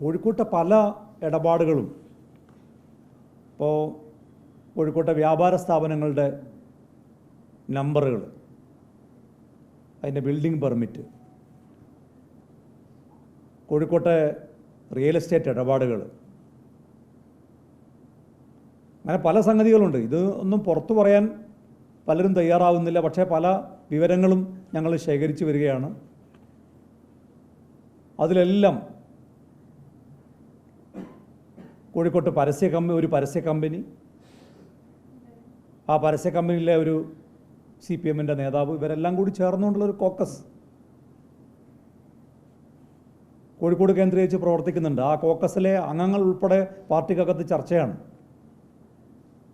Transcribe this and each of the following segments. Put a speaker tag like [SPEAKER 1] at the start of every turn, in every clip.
[SPEAKER 1] കോഴിക്കോട്ടെ പല ഇടപാടുകളും ഇപ്പോൾ കോഴിക്കോട്ടെ വ്യാപാര സ്ഥാപനങ്ങളുടെ നമ്പറുകൾ, അതിൻ്റെ ബിൽഡിംഗ് പെർമിറ്റ്, കോഴിക്കോട്ടെ റിയൽ എസ്റ്റേറ്റ് ഇടപാടുകൾ, അങ്ങനെ പല സംഗതികളുണ്ട്. ഇത് ഒന്നും പുറത്തു പറയാൻ പലരും തയ്യാറാവുന്നില്ല. പക്ഷേ പല വിവരങ്ങളും ഞങ്ങൾ ശേഖരിച്ചു വരികയാണ്. അതിലെല്ലാം കോഴിക്കോട്ട് ഒരു പരസ്യ കമ്പനി, ആ പരസ്യ കമ്പനിയിലെ ഒരു CPM-ൻ്റെ നേതാവ്, ഇവരെല്ലാം കൂടി ചേർന്നുകൊണ്ടുള്ളൊരു കോക്കസ് കോഴിക്കോട് കേന്ദ്രീകരിച്ച് പ്രവർത്തിക്കുന്നുണ്ട്. ആ കോക്കസിലെ അംഗങ്ങൾ ഉൾപ്പെടെ പാർട്ടിക്കകത്ത് ചർച്ചയാണ്.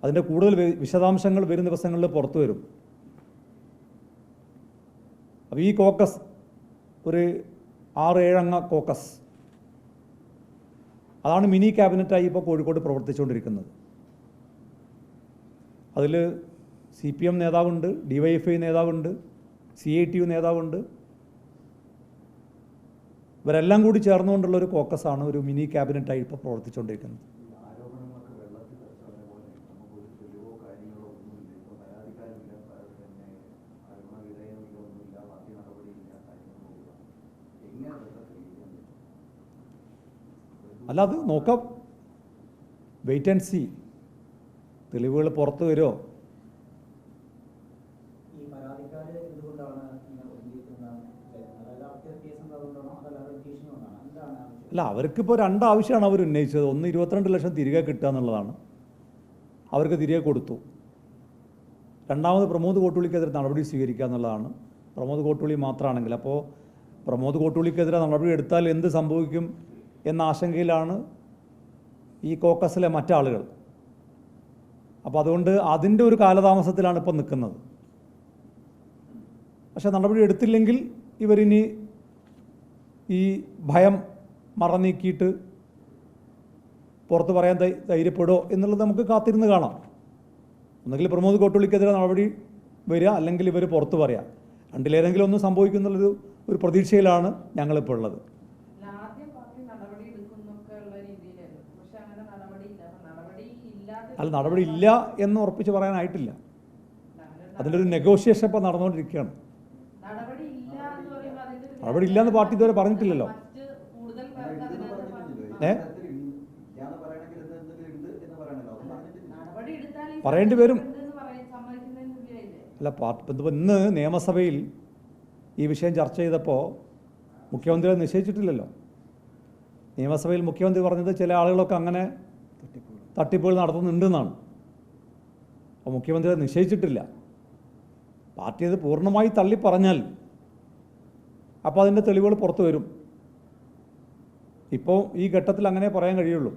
[SPEAKER 1] അതിൻ്റെ കൂടുതൽ വിശദാംശങ്ങൾ വരും ദിവസങ്ങളിൽ പുറത്തു വരും. അപ്പോൾ ഈ കോക്കസ് ഒരു 6-7 അംഗ കോക്കസ്, അതാണ് മിനി ക്യാബിനറ്റായി ഇപ്പോൾ കോഴിക്കോട് പ്രവർത്തിച്ചുകൊണ്ടിരിക്കുന്നത്. അതിൽ CPM നേതാവുണ്ട്, DYFI നേതാവുണ്ട്, CITU നേതാവുണ്ട്. ഇവരെല്ലാം കൂടി ചേർന്നുകൊണ്ടുള്ളൊരു കോക്കസാണ് ഒരു മിനി ക്യാബിനറ്റായി ഇപ്പോൾ പ്രവർത്തിച്ചുകൊണ്ടിരിക്കുന്നത്. അല്ല, അത് നോക്കാം, വെയിറ്റ് ആൻഡ് സി. തെളിവുകൾ പുറത്തു വരുമോ? അല്ല, അവർക്കിപ്പോൾ 2 ആവശ്യമാണ് അവർ ഉന്നയിച്ചത്. ഒന്ന് 22 ലക്ഷം തിരികെ കിട്ടുക എന്നുള്ളതാണ്, അവർക്ക് തിരികെ കൊടുത്തു. രണ്ടാമത് പ്രമോദ് കോട്ടൂളിക്കെതിരെ നടപടി സ്വീകരിക്കുക എന്നുള്ളതാണ്. പ്രമോദ് കോട്ടൂളി മാത്രമാണെങ്കിൽ, അപ്പോൾ പ്രമോദ് കോട്ടൂളിക്കെതിരെ നടപടി എടുത്താൽ എന്ത് സംഭവിക്കും എന്ന ആശങ്കയിലാണ് ഈ കോക്കസിലെ മറ്റാളുകൾ. അപ്പോൾ അതുകൊണ്ട് അതിൻ്റെ ഒരു കാലതാമസത്തിലാണ് ഇപ്പോൾ നിൽക്കുന്നത്. പക്ഷേ നടപടി എടുത്തില്ലെങ്കിൽ ഇവരിനി ഈ ഭയം മറന്നീക്കിയിട്ട് പുറത്ത് പറയാൻ ധൈര്യപ്പെടുമോ എന്നുള്ളത് നമുക്ക് കാത്തിരുന്ന് കാണാം. ഒന്നുകിൽ പ്രമോദ് കോട്ടൂളിക്കെതിരെ നടപടി വരിക, അല്ലെങ്കിൽ ഇവർ പുറത്ത് പറയാം. രണ്ടിലേതെങ്കിലും ഒന്നും സംഭവിക്കുന്നുള്ളൊരു പ്രതീക്ഷയിലാണ് ഞങ്ങളിപ്പോൾ ഉള്ളത്. അല്ല, നടപടി ഇല്ല എന്ന് ഉറപ്പിച്ച് പറയാനായിട്ടില്ല. അതിൻ്റെ ഒരു നെഗോഷിയേഷൻ ഇപ്പോൾ നടന്നുകൊണ്ടിരിക്കുകയാണ്. നടപടി ഇല്ല എന്ന് പാർട്ടി ഇതുവരെ പറഞ്ഞിട്ടില്ലല്ലോ. പറയേണ്ടി വരും. അല്ല, ഇന്ന് നിയമസഭയിൽ ഈ വിഷയം ചർച്ച ചെയ്തപ്പോൾ മുഖ്യമന്ത്രി അത് നിശ്ചയിച്ചിട്ടില്ലല്ലോ. നിയമസഭയിൽ മുഖ്യമന്ത്രി പറഞ്ഞത് ചില ആളുകളൊക്കെ അങ്ങനെ തട്ടിപ്പുകൾ നടത്തുന്നുണ്ടെന്നാണ്. അപ്പോൾ മുഖ്യമന്ത്രി അത് നിശ്ചയിച്ചിട്ടില്ല. പാർട്ടി അത് പൂർണ്ണമായി തള്ളി പറഞ്ഞാൽ അപ്പോൾ അതിൻ്റെ തെളിവുകൾ പുറത്തു വരും. ഇപ്പോൾ ഈ ഘട്ടത്തിൽ അങ്ങനെ പറയാൻ കഴിയുള്ളൂ.